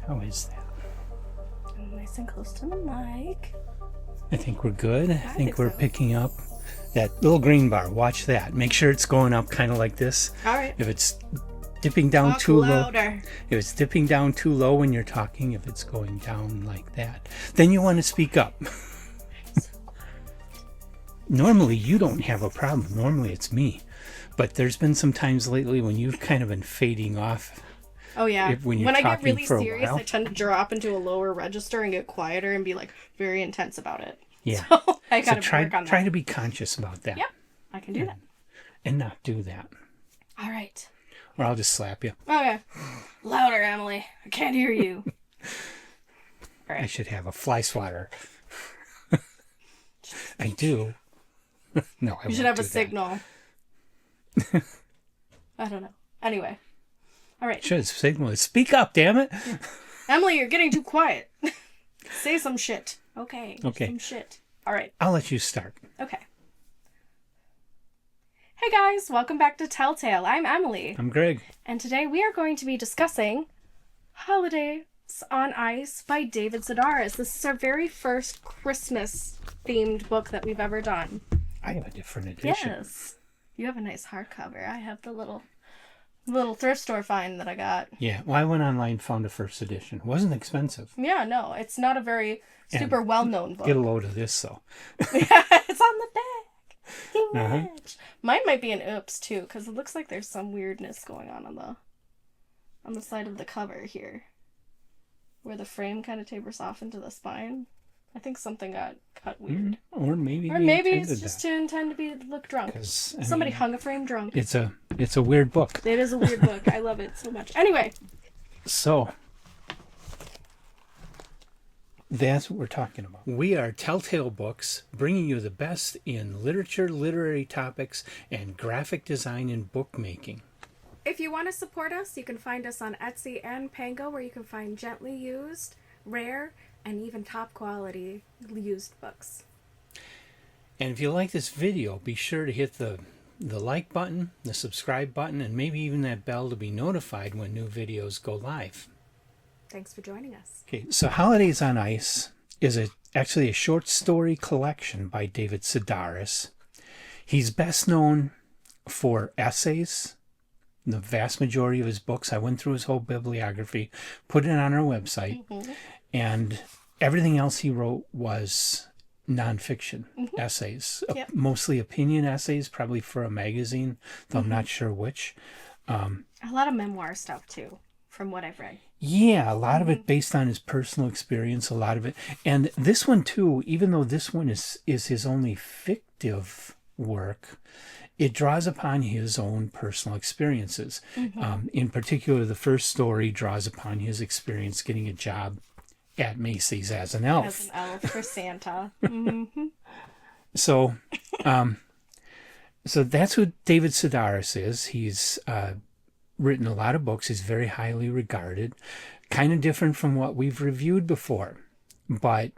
How is that? Nice and close to the mic. I think we're good. I think we're picking up that little green bar. Watch that. Make sure it's going up kind of like this. All right. If it's dipping down Talk too louder. low, if it's dipping down too low when you're talking, if it's going down like that, then you want to speak up. Normally, you don't have a problem. Normally, it's me. But there's been some times lately when you've kind of been fading off. Oh, yeah. When I get really serious, while. I tend to drop into a lower register and get quieter and be like very intense about it. Yeah. So I gotta work on that. Try to be conscious about that. Yep, I can do that. And not do that. All right. Or I'll just slap you. Okay. Louder, Emily. I can't hear you. All right. I should have a fly swatter. I do. No, I You should have a signal. I don't know. Anyway. All right. Should signal it. Speak up, damn it. Yeah. Emily, you're getting too quiet. Say some shit. Okay. Some shit. All right. I'll let you start. Okay. Hey guys, welcome back to Telltale. I'm Emily. I'm Greg. And today we are going to be discussing Holidays on Ice by David Sedaris. This is our very first Christmas-themed book that we've ever done. I have a different edition. Yes. You have a nice hardcover. I have the little thrift store find that I got. Yeah, well, I went online and found a first edition. It wasn't expensive. Yeah, no, it's not a very super well-known book. Get a load of this, though. Yeah, it's on the back. Mine might be an oops, too, because it looks like there's some weirdness going on the side of the cover here. Where the frame kind of tapers off into the spine. I think something got cut weird. Or maybe it's just to intend to look drunk. Somebody hung a frame drunk. It's a weird book. It is a weird book. I love it so much. Anyway. So, that's what we're talking about. We are Telltale Books, bringing you the best in literature, literary topics, and graphic design and bookmaking. If you want to support us, you can find us on Etsy and Pango, where you can find gently used, rare, and even top quality used books. And if you like this video, be sure to hit the like button, the subscribe button, and maybe even that bell to be notified when new videos go live. Thanks for joining us. Okay, so Holidays on Ice is actually a short story collection by David Sedaris. He's best known for essays. The vast majority of his books, I went through his whole bibliography, put it on our website, and everything else he wrote was nonfiction essays, mostly opinion essays, probably for a magazine, though I'm not sure which. A lot of memoir stuff, too, from what I've read. Yeah, a lot of it based on his personal experience, a lot of it. And this one, too, even though this one is his only fictive work, it draws upon his own personal experiences. In particular, the first story draws upon his experience getting a job at Macy's as an elf. As an elf for Santa. So that's who David Sedaris is. He's written a lot of books. He's very highly regarded. Kind of different from what we've reviewed before, but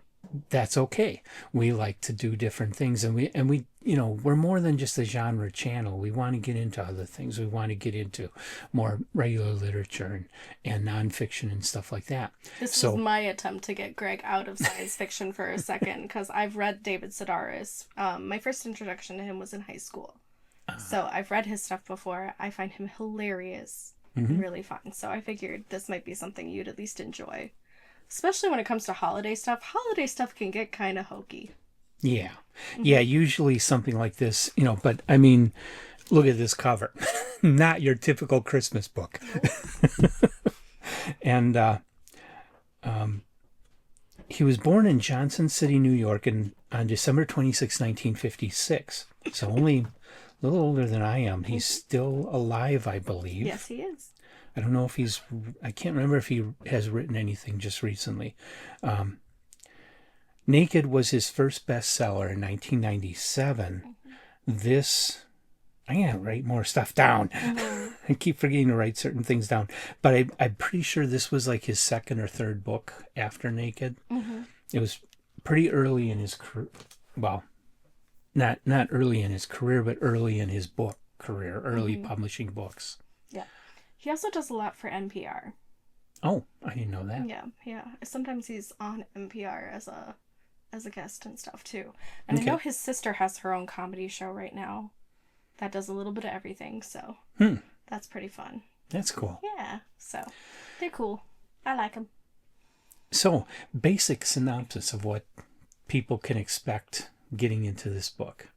that's okay. We like to do different things, and we we're more than just a genre channel. We want to get into other things. We want to get into more regular literature and nonfiction and stuff like that. This was my attempt to get Greg out of science fiction for a second, because I've read David Sedaris. My first introduction to him was in high school. So I've read his stuff before. I find him hilarious and really fun. So I figured this might be something you'd at least enjoy. Especially when it comes to holiday stuff. Holiday stuff can get kind of hokey. Yeah. Yeah, usually something like this, but I mean, look at this cover. Not your typical Christmas book. And he was born in Johnson City, New York on December 26, 1956. So only a little older than I am. He's still alive, I believe. Yes, he is. I don't know if I can't remember if he has written anything just recently. Naked was his first bestseller in 1997. I gotta write more stuff down. I keep forgetting to write certain things down. But I'm pretty sure this was like his second or third book after Naked. It was pretty early in his career. Well, not early in his career, but early in his book career, early publishing books. Yeah. He also does a lot for NPR. Oh, I didn't know that. Yeah, yeah. Sometimes he's on NPR as a guest and stuff too. And I know Okay. his sister has her own comedy show right now that does a little bit of everything, so Hmm. that's pretty fun. That's cool. Yeah, so they're cool. I like them. So, basic synopsis of what people can expect getting into this book.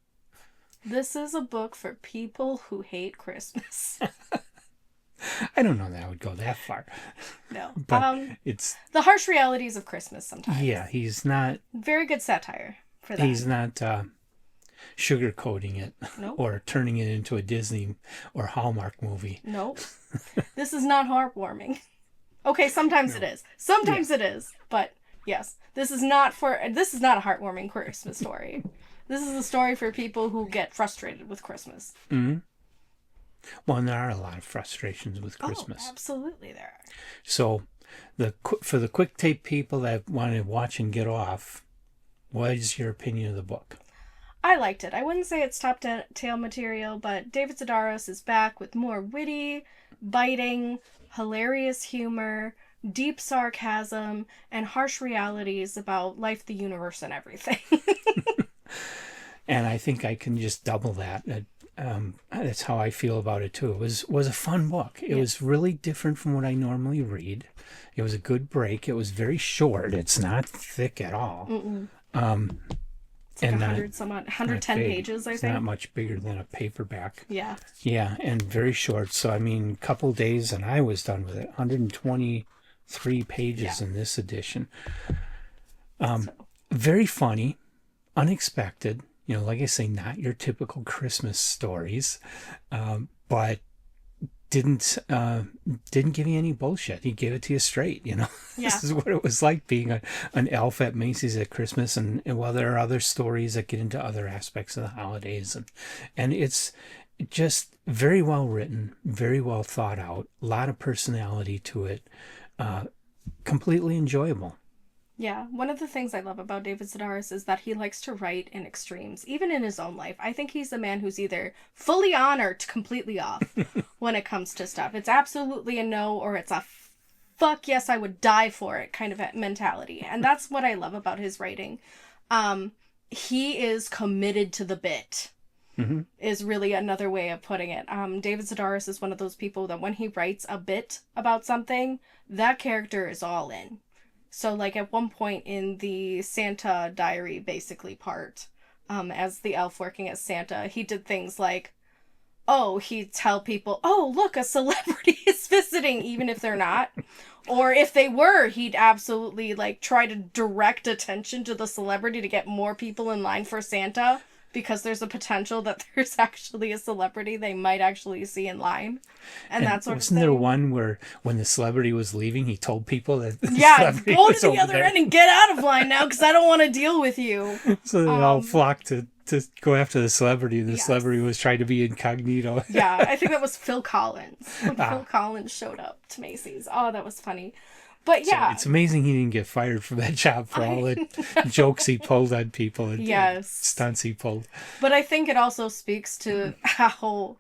This is a book for people who hate Christmas. I don't know that I would go that far. No. But it's the harsh realities of Christmas sometimes. yeah, he's not Very good satire for that. he's not sugarcoating it Nope. or turning it into a Disney or Hallmark movie. Nope. This is not heartwarming. Okay, sometimes it is. Sometimes it is. But yes, this is not a heartwarming Christmas story. This is a story for people who get frustrated with Christmas. Mm-hmm. Well, and there are a lot of frustrations with Christmas. Oh, absolutely there are. So, for the quick tape people that want to watch and get off, what is your opinion of the book? I liked it. I wouldn't say it's top tail material, but David Sedaris is back with more witty, biting, hilarious humor, deep sarcasm, and harsh realities about life, the universe, and everything. And I think I can just double that. That's how I feel about it too. It was a fun book. It was really different from what I normally read. It was a good break. It was very short. It's not thick at all. It's like 110 pages, I it's think. not much bigger than a paperback. Yeah. Yeah, and very short. So I mean, a couple days and I was done with it. 123 pages in this edition. Very funny, unexpected. You know, like I say, not your typical Christmas stories, but didn't give you any bullshit. He gave it to you straight. You know, this is what it was like being an elf at Macy's at Christmas. And while there are other stories that get into other aspects of the holidays, and it's just very well written, very well thought out, a lot of personality to it, completely enjoyable. Yeah, one of the things I love about David Sedaris is that he likes to write in extremes, even in his own life. I think he's a man who's either fully on or completely off when it comes to stuff. It's absolutely a no or it's a fuck yes, I would die for it kind of mentality. And that's what I love about his writing. He is committed to the bit. Mm-hmm. Is really another way of putting it. David Sedaris is one of those people that when he writes a bit about something, that character is all in. So, like, at one point in the Santa diary, basically, part, as the elf working as Santa, he did things like, he'd tell people, look, a celebrity is visiting, even if they're not. Or if they were, he'd absolutely, like, try to direct attention to the celebrity to get more people in line for Santa. Because there's a potential that there's actually a celebrity they might actually see in line. And that sort of thing. Wasn't there one where when the celebrity was leaving, he told people that go to the other end and get out of line now because I don't want to deal with you. So they all flocked to go after the celebrity. The celebrity was trying to be incognito. Yeah, I think that was Phil Collins. When Phil Collins showed up to Macy's. Oh, that was funny. But yeah. So it's amazing he didn't get fired from that job for all the jokes he pulled on people and stunts he pulled. But I think it also speaks to how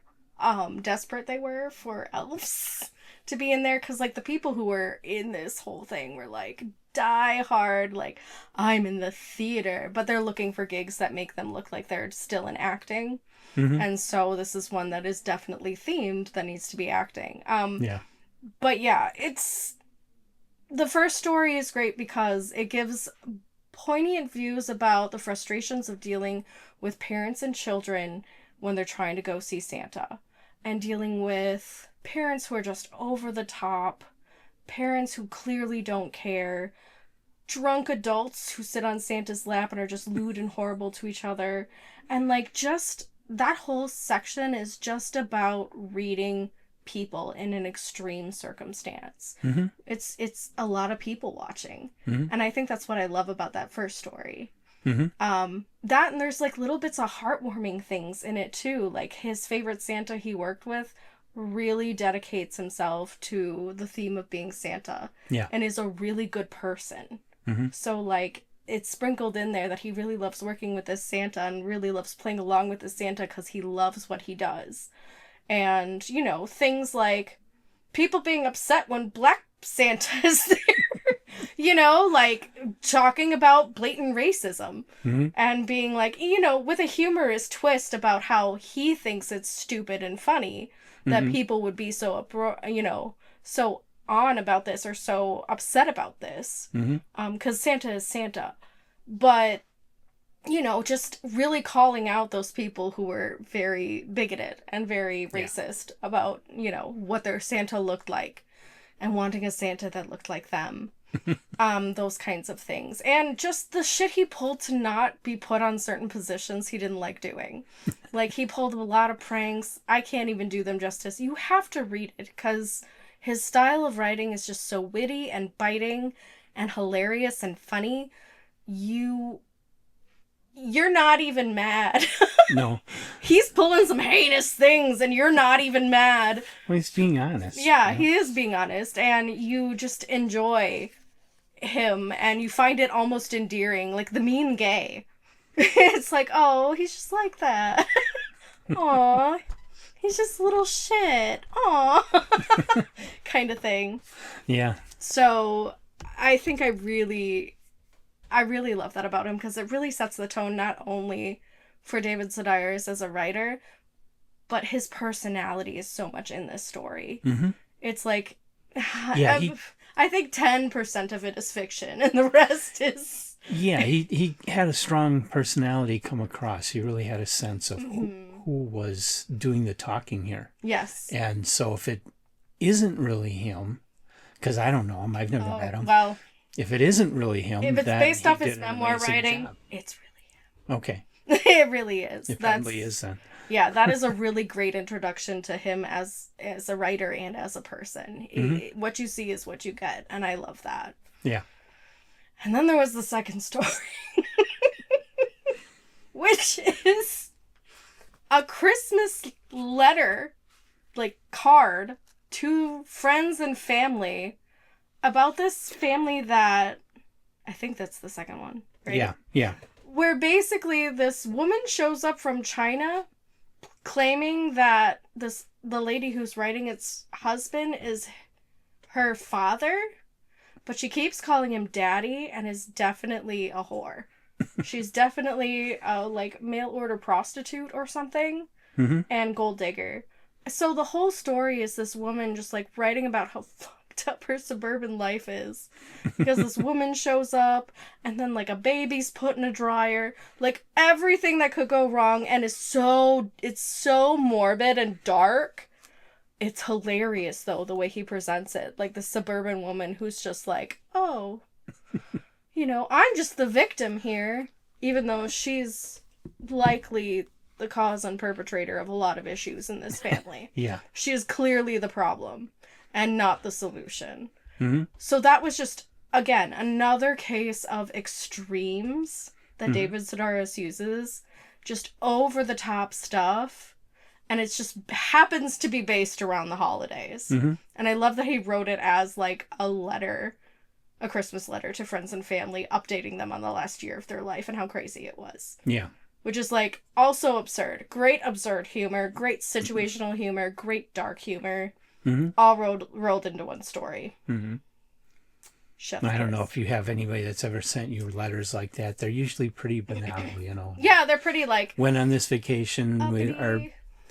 desperate they were for elves to be in there. Because, like, the people who were in this whole thing were, like, die hard. Like, I'm in the theater. But they're looking for gigs that make them look like they're still in acting. Mm-hmm. And so this is one that is definitely themed that needs to be acting. But yeah, the first story is great because it gives poignant views about the frustrations of dealing with parents and children when they're trying to go see Santa, and dealing with parents who are just over the top, parents who clearly don't care, drunk adults who sit on Santa's lap and are just lewd and horrible to each other. And, like, just that whole section is just about reading people in an extreme circumstance. Mm-hmm. It's a lot of people watching. Mm-hmm. And I think that's what I love about that first story. Mm-hmm. That, and there's, like, little bits of heartwarming things in it too. Like, his favorite Santa he worked with really dedicates himself to the theme of being Santa. Yeah. And is a really good person. Mm-hmm. So, like, it's sprinkled in there that he really loves working with this Santa and really loves playing along with this Santa because he loves what he does. And, you know, things like people being upset when black Santa is there, you know, like talking about blatant racism and being like, you know, with a humorous twist about how he thinks it's stupid and funny that people would be so, you know, so on about this or so upset about this. 'Cause Santa is Santa. But, you know, just really calling out those people who were very bigoted and very racist about, you know, what their Santa looked like and wanting a Santa that looked like them. Those kinds of things. And just the shit he pulled to not be put on certain positions he didn't like doing. Like, he pulled a lot of pranks. I can't even do them justice. You have to read it, because his style of writing is just so witty and biting and hilarious and funny. You're not even mad. No. He's pulling some heinous things and you're not even mad. Well, he's being honest. Yeah, he is being honest, and you just enjoy him and you find it almost endearing, like the mean gay. It's like, oh, he's just like that. Aw, he's just a little shit. Aw. Kind of thing. Yeah. So I think I really love that about him, because it really sets the tone not only for David Sedaris as a writer, but his personality is so much in this story. It's like, yeah, I think 10% of it is fiction and the rest is... Yeah, he had a strong personality come across. He really had a sense of who was doing the talking here. Yes. And so if it isn't really him, because I don't know him, I've never met him. Well, if it isn't really him, if it's then based he off did his an memoir amazing writing, job. it's really him. Okay. It really is. It probably is then. Yeah, that is a really great introduction to him as a writer and as a person. What you see is what you get, and I love that. Yeah. And then there was the second story, which is a Christmas letter, like card, to friends and family about this family that, I think that's the second one, right? Yeah, yeah. Where basically this woman shows up from China claiming that the lady who's writing its husband is her father, but she keeps calling him daddy and is definitely a whore. She's definitely a like mail order prostitute or something, and gold digger. So the whole story is this woman just like writing about how fucked up her suburban life is, because this woman shows up and then like a baby's put in a dryer, like everything that could go wrong, and it's so morbid and dark. It's hilarious though, the way he presents it, like the suburban woman who's just like, oh, you know, I'm just the victim here, even though she's likely the cause and perpetrator of a lot of issues in this family. Yeah. She is clearly the problem and not the solution. Mm-hmm. So that was just, again, another case of extremes that David Sedaris uses. Just over-the-top stuff. And it just happens to be based around the holidays. And I love that he wrote it as, like, a letter, a Christmas letter to friends and family, updating them on the last year of their life and how crazy it was. Yeah. Which is, like, also absurd. Great absurd humor, great situational humor, great dark humor. All rolled into one story. Chef I don't kiss. know if you have anybody that's ever sent you letters like that. They're usually pretty banal, you know. Yeah, they're pretty, like... Went on this vacation, our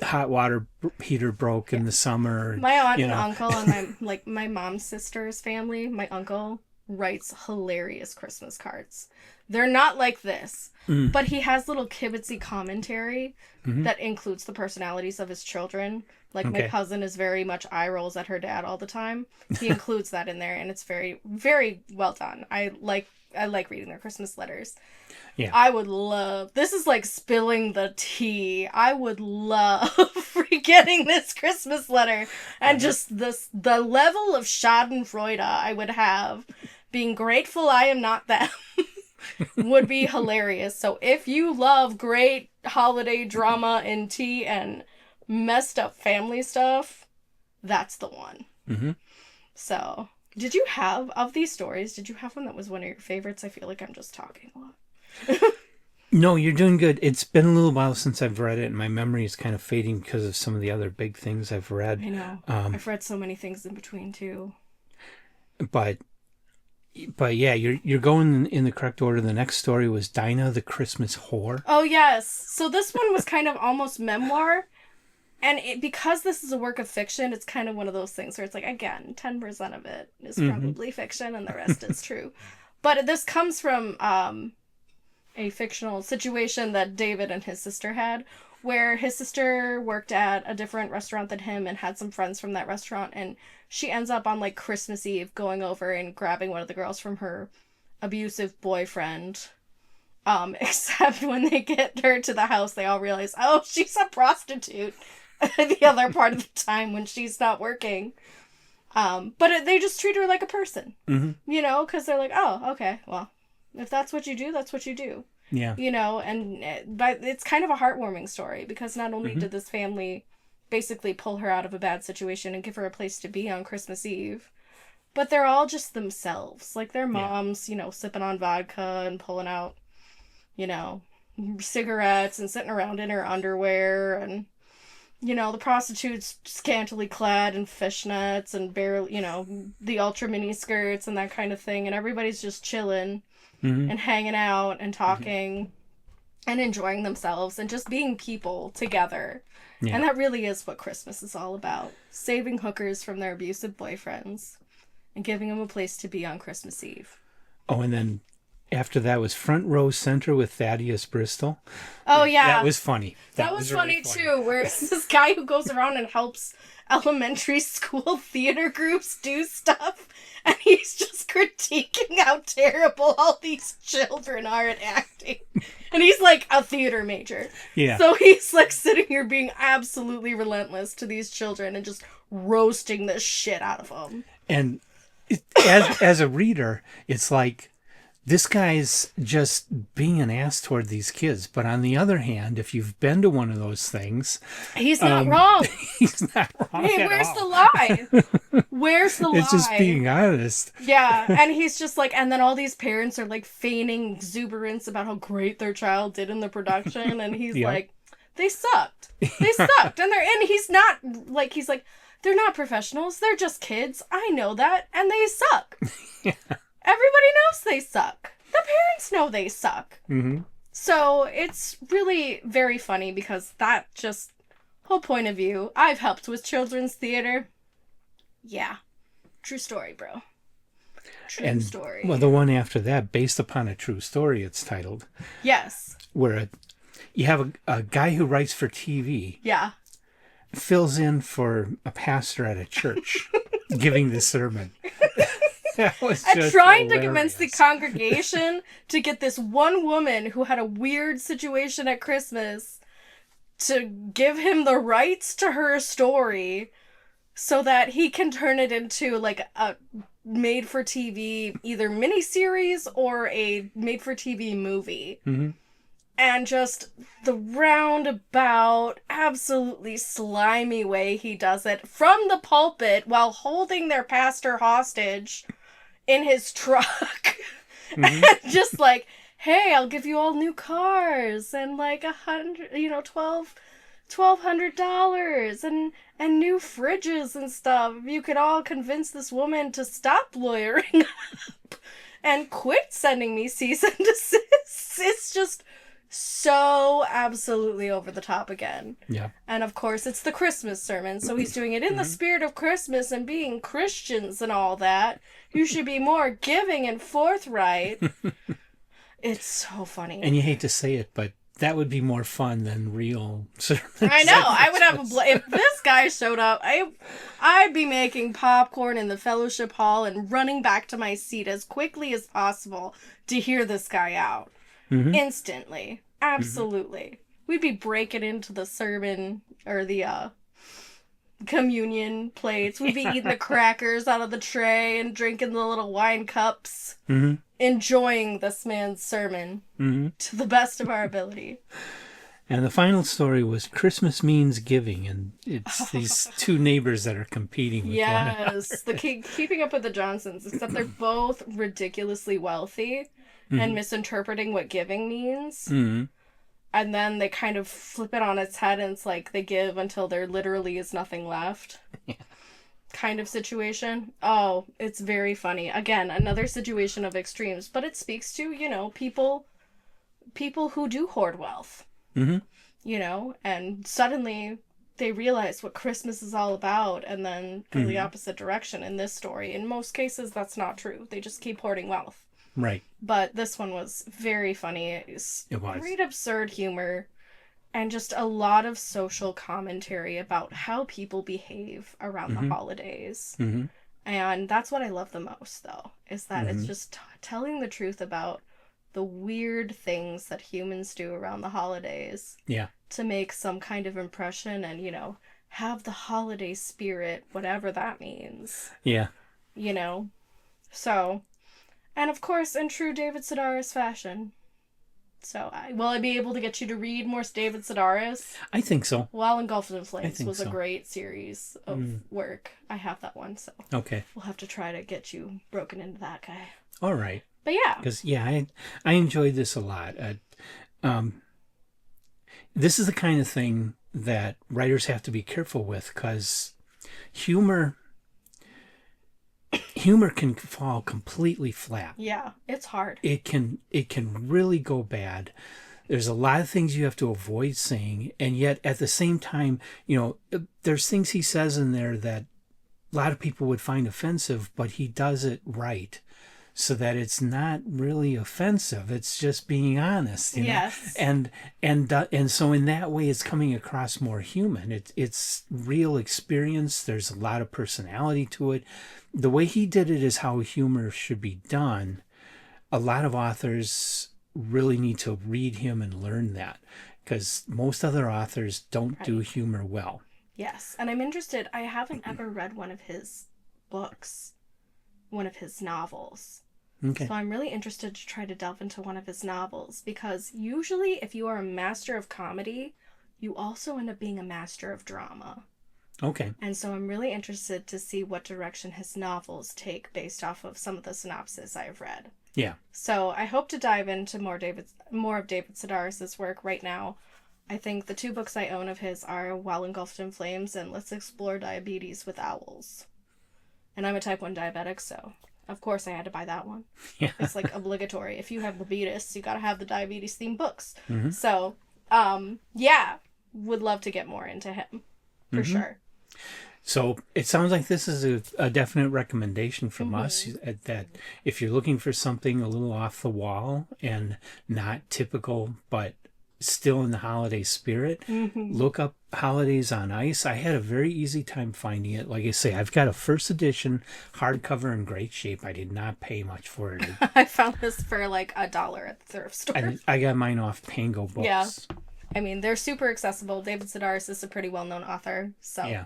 hot water heater broke in the summer. My aunt and uncle and my mom's sister's family, my uncle writes hilarious Christmas cards. They're not like this, but he has little kibitzy commentary that includes the personalities of his children. Like, my cousin is very much eye rolls at her dad all the time. He includes that in there, and it's very, very well done. I like reading their Christmas letters. Yeah. I would love... This is like spilling the tea. I would love getting this Christmas letter. And just the level of schadenfreude I would have being grateful I am not them would be hilarious. So if you love great holiday drama and tea and messed up family stuff, that's the one. So, did you have, of these stories, did you have one that was one of your favorites? I feel like I'm just talking a lot. No, you're doing good. It's been a little while since I've read it, and my memory is kind of fading because of some of the other big things I've read. I know. I've read so many things in between, too. but yeah, you're going in the correct order. The next story was Dinah the Christmas Whore. Oh, yes. So this one was kind of almost memoir. And because this is a work of fiction, it's kind of one of those things where it's like, again, 10% of it is probably fiction and the rest is true. But this comes from a fictional situation that David and his sister had, where his sister worked at a different restaurant than him and had some friends from that restaurant, and she ends up on like Christmas Eve going over and grabbing one of the girls from her abusive boyfriend. Except when they get her to the house, they all realize, oh, she's a prostitute the other part of the time when she's not working. But they just treat her like a person, you know, because they're like, oh, okay, well, if that's what you do, that's what you do. Yeah. You know, but it's kind of a heartwarming story because not only did this family basically pull her out of a bad situation and give her a place to be on Christmas Eve, but they're all just themselves. Like their moms, you know, sipping on vodka and pulling out, you know, cigarettes and sitting around in her underwear, and, you know, the prostitutes scantily clad in fishnets and barely, you know, the ultra mini skirts and that kind of thing, and everybody's just chilling and hanging out and talking and enjoying themselves and just being people together. Yeah. And that really is what Christmas is all about. Saving hookers from their abusive boyfriends and giving them a place to be on Christmas Eve. Oh, and then after that was Front Row Center with Thaddeus Bristol. Oh, yeah. That was funny. That was funny, too, where it's this guy who goes around and helps elementary school theater groups do stuff, and he's just critiquing how terrible all these children are at acting. And he's like a theater major. Yeah. So he's like sitting here being absolutely relentless to these children and just roasting the shit out of them. And as a reader, it's like, this guy's just being an ass toward these kids. But on the other hand, if you've been to one of those things... He's not wrong. He's not wrong. Hey, where's the lie? Where's the lie? It's just being honest. Yeah, and he's just like... And then all these parents are like feigning exuberance about how great their child did in the production. And he's like, they sucked. They sucked. And he's not... Like, he's like, they're not professionals. They're just kids. I know that. And they suck. Yeah. Everybody knows they suck. The parents know they suck. So it's really very funny because that just whole point of view. I've helped with children's theater. Yeah. True story, bro. True story. Well, the one after that, based upon a true story, it's titled. Yes. Where you have a guy who writes for TV. Yeah. Fills in for a pastor at a church giving the sermon. And trying to convince the congregation to get this one woman who had a weird situation at Christmas to give him the rights to her story so that he can turn it into like a made-for-TV either miniseries or a made-for-TV movie. And just the roundabout, absolutely slimy way he does it from the pulpit while holding their pastor hostage in his truck. And just like, hey, I'll give you all new cars and like $1,200 and new fridges and stuff. If you could all convince this woman to stop lawyering up and quit sending me cease and desist. It's just so absolutely over the top again. Yeah. And of course, it's the Christmas sermon, so he's doing it in the spirit of Christmas and being Christians and all that. You should be more giving and forthright. It's so funny. And you hate to say it, but that would be more fun than real sermons. I know. I would have if this guy showed up, I'd be making popcorn in the fellowship hall and running back to my seat as quickly as possible to hear this guy out. Instantly. Absolutely. We'd be breaking into the sermon or the communion plates. We'd be eating the crackers out of the tray and drinking the little wine cups. Enjoying this man's sermon to the best of our ability. And the final story was Christmas Means Giving, and it's these two neighbors that are competing with one another. Yes, keeping up with the Johnsons, except they're both ridiculously wealthy and misinterpreting what giving means. And then they kind of flip it on its head and it's like they give until there literally is nothing left. kind of situation. Oh, it's very funny. Again, another situation of extremes, but it speaks to, people who do hoard wealth. Mm-hmm. And suddenly they realize what Christmas is all about and then go the opposite direction in this story. In most cases, that's not true. They just keep hoarding wealth. Right. But this one was very funny. It was great absurd humor and just a lot of social commentary about how people behave around the holidays. Mm-hmm. And that's what I love the most, though, is that it's just telling the truth about the weird things that humans do around the holidays. Yeah. To make some kind of impression and, have the holiday spirit, whatever that means. Yeah. So, and of course, in true David Sedaris fashion. So, will I be able to get you to read more David Sedaris? I think so. While Engulfed in Flames was so. a great series of work. I have that one, so. Okay. We'll have to try to get you broken into that guy. All right. But yeah. Because, I enjoyed this a lot. This is the kind of thing that writers have to be careful with, because humor can fall completely flat. Yeah, it's hard. It can really go bad. There's a lot of things you have to avoid saying, and yet at the same time, there's things he says in there that a lot of people would find offensive, but he does it right, so that it's not really offensive. It's just being honest. Yes. And so in that way, it's coming across more human. It's real experience. There's a lot of personality to it. The way he did it is how humor should be done. A lot of authors really need to read him and learn that, because most other authors don't do humor well. Yes. And I'm interested. I haven't ever read one of his books, one of his novels. Okay. So I'm really interested to try to delve into one of his novels, because usually if you are a master of comedy, you also end up being a master of drama. Okay. And so I'm really interested to see what direction his novels take based off of some of the synopsis I've read. Yeah. So I hope to dive into more of David Sedaris' work right now. I think the 2 books I own of his are While Engulfed in Flames and Let's Explore Diabetes with Owls. And I'm a type 1 diabetic, so of course I had to buy that one. Yeah. It's like obligatory. If you have diabetes, you gotta have the diabetes themed books. Mm-hmm. So, would love to get more into him, for sure. So it sounds like this is a definite recommendation from us, that if you're looking for something a little off the wall and not typical, but still in the holiday spirit, look up Holidays on Ice. I had a very easy time finding it. Like I say, I've got a first edition hardcover in great shape. I did not pay much for it. I found this for like $1 at the thrift store. I got mine off Pango Books. Yeah. I mean, they're super accessible. David Sedaris is a pretty well-known author, so. Yeah.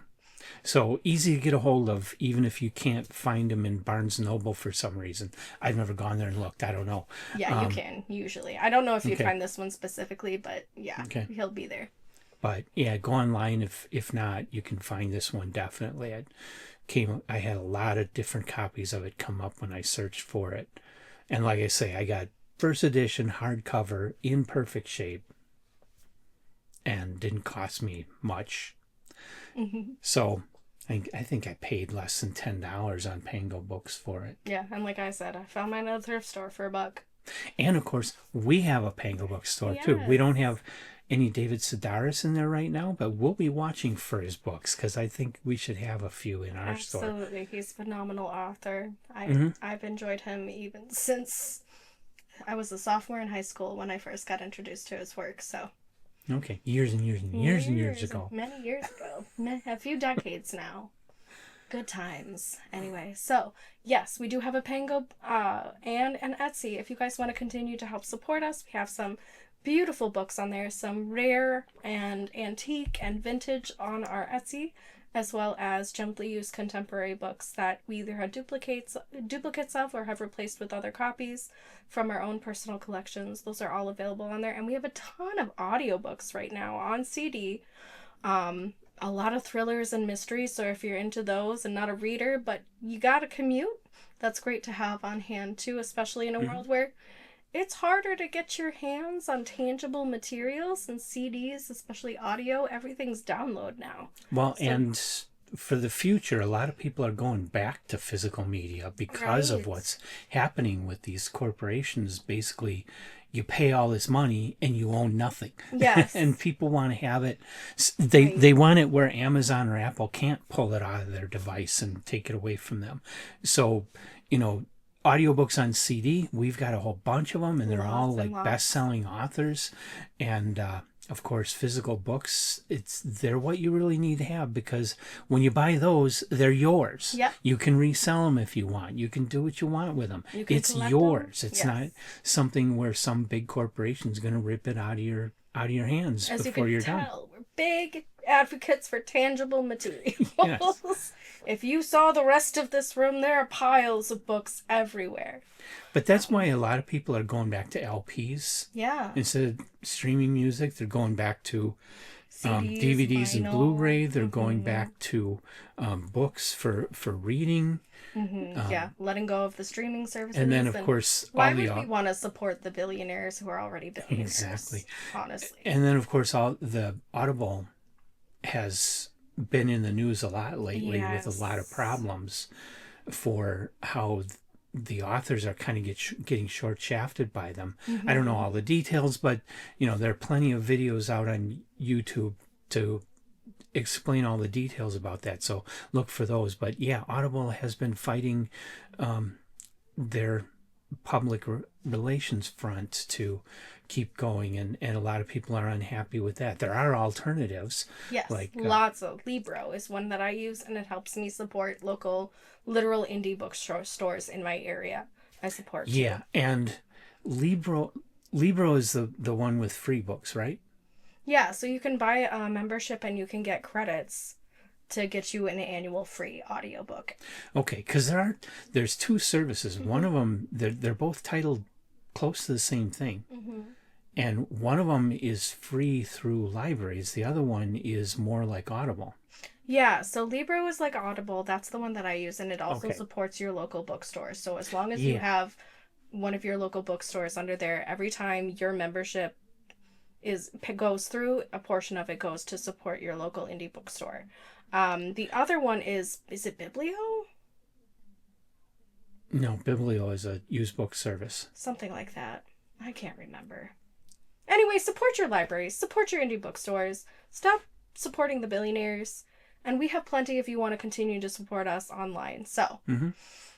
So easy to get a hold of, even if you can't find them in Barnes & Noble for some reason. I've never gone there and looked. I don't know. Yeah, you can, usually. I don't know if you'd find this one specifically, but yeah, he'll be there. But yeah, go online. If not, you can find this one definitely. I had a lot of different copies of it come up when I searched for it. And like I say, I got first edition hardcover in perfect shape and didn't cost me much. So I think I paid less than $10 on Pango Books for it. Yeah, and like I said, I found mine at a thrift store for $1. And of course, we have a Pango Book store too. We don't have any David Sedaris in there right now, but we'll be watching for his books, because I think we should have a few in our store. Absolutely, he's a phenomenal author. I've enjoyed him even since I was a sophomore in high school when I first got introduced to his work. So. Okay, years and years ago. Many years ago. A few decades now. Good times. Anyway, so, yes, we do have a Pango and an Etsy. If you guys want to continue to help support us, we have some beautiful books on there, some rare and antique and vintage on our Etsy, as well as gently used contemporary books that we either had duplicates of or have replaced with other copies from our own personal collections. Those are all available on there. And we have a ton of audiobooks right now on CD. A lot of thrillers and mysteries. So if you're into those and not a reader, but you got a commute, that's great to have on hand too, especially in a world where it's harder to get your hands on tangible materials and CDs, especially audio. Everything's download now. Well, and for the future, a lot of people are going back to physical media because of Right. what's happening with these corporations. Basically, you pay all this money and you own nothing. Yes. And people want to have it. They want it where Amazon or Apple can't pull it out of their device and take it away from them. So, audiobooks on CD, we've got a whole bunch of them, and they're all Lots and like lots. best-selling authors. And of course, physical books, they're what you really need to have, because when you buy those, they're yours. Yep. You can resell them if you want. You can do what you want with them. You can It's collect yours. them. It's Yes. not something where some big corporation's going to rip it out of your hands As you before can you're done. tell, we're big advocates for tangible materials. Yes. If you saw the rest of this room, there are piles of books everywhere. But that's why a lot of people are going back to LPs. Yeah. Instead of streaming music, they're going back to CDs, DVDs and vinyl. Blu-ray. They're going back to books for reading. Yeah, letting go of the streaming services. And then, of course, why all the... would we want to support the billionaires who are already billionaires? Exactly. Honestly. And then, of course, all the Audible has been in the news a lot lately with a lot of problems for how the authors are kind of getting short shafted by them. I don't know all the details, but there are plenty of videos out on YouTube to explain all the details about that, so look for those. But yeah, Audible has been fighting their public relations front to keep going, and a lot of people are unhappy with that. There are alternatives. Yes, like lots of. Libro is one that I use, and it helps me support local, literal indie bookstores in my area. I support too. Yeah, and Libro is the one with free books, right? Yeah, so you can buy a membership and you can get credits to get you an annual free audiobook. Okay, because there's two services. One of them, they're both titled close to the same thing. And one of them is free through libraries. The other one is more like Audible. Yeah, so Libro is like Audible. That's the one that I use, and it also Okay. supports your local bookstore. So as long as you have one of your local bookstores under there, every time your membership goes through, a portion of it goes to support your local indie bookstore. The other one is it Biblio? No, Biblio is a used book service. Something like that. I can't remember. Anyway, support your libraries, support your indie bookstores, stop supporting the billionaires, and we have plenty if you want to continue to support us online. So,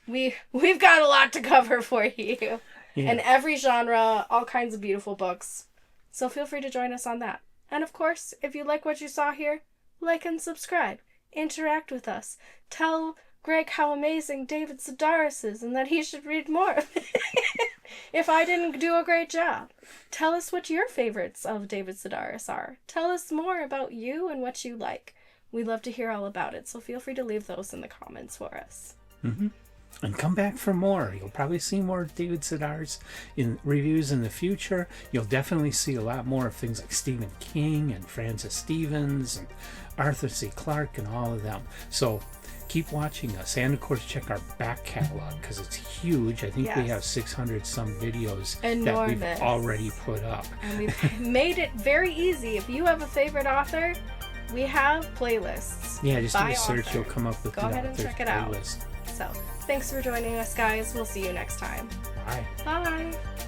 we've got a lot to cover for you. Yeah. In every genre, all kinds of beautiful books. So feel free to join us on that. And of course, if you like what you saw here, like and subscribe. Interact with us. Tell Greg how amazing David Sedaris is and that he should read more. If I didn't do a great job, tell us what your favorites of David Sedaris are. Tell us more about you and what you like. We love to hear all about it, so feel free to leave those in the comments for us. And come back for more. You'll probably see more David Sedaris in reviews in the future. You'll definitely see a lot more of things like Stephen King and Francis Stevens and Arthur C. Clarke and all of them. So keep watching us, and of course check our back catalog because it's huge. I think we Yes. have 600 some videos that Enormous. we've already put up. And we've made it very easy. If you have a favorite author, we have playlists. Yeah, just do by a search. author. You'll come up with Go the ahead and author's check it out. playlist. So, thanks for joining us, guys. We'll see you next time. Bye. Bye.